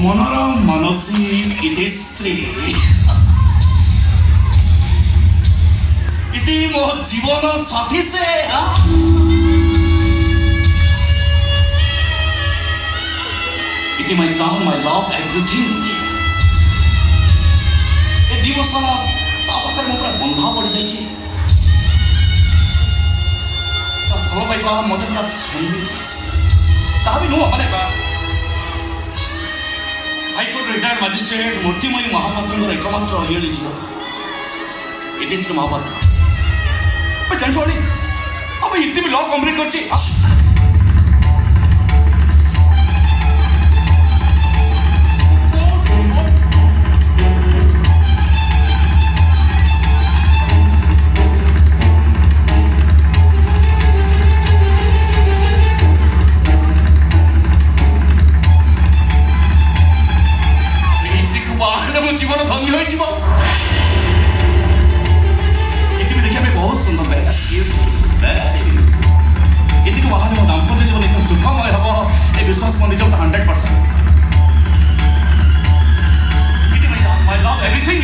मनर मनसी इति स्त्री इति मो जीवन साथी से इति माय जान माय लव एवरीथिंग इति ए दिवस सारा ता पाखर मो पूरा बंधा पड़ जाई छी ता फल पाइबा मते पूरा छंदी ता भी नो माने बा हाईकोर्ट रिटायर्ड मजिस्ट्रेट मूर्तिमयी महापात्र एकमात्र अलियली झील युधिष्ठिर महापात्र जानछो अब इतने भी लॉ कंप्लीट कर जीवन धन्य हो देखा बहुत सुंदर ये बाहर मो दाम्पत्य जीवन सुखमय हम ये विश्वास मो निज 100%। My love everything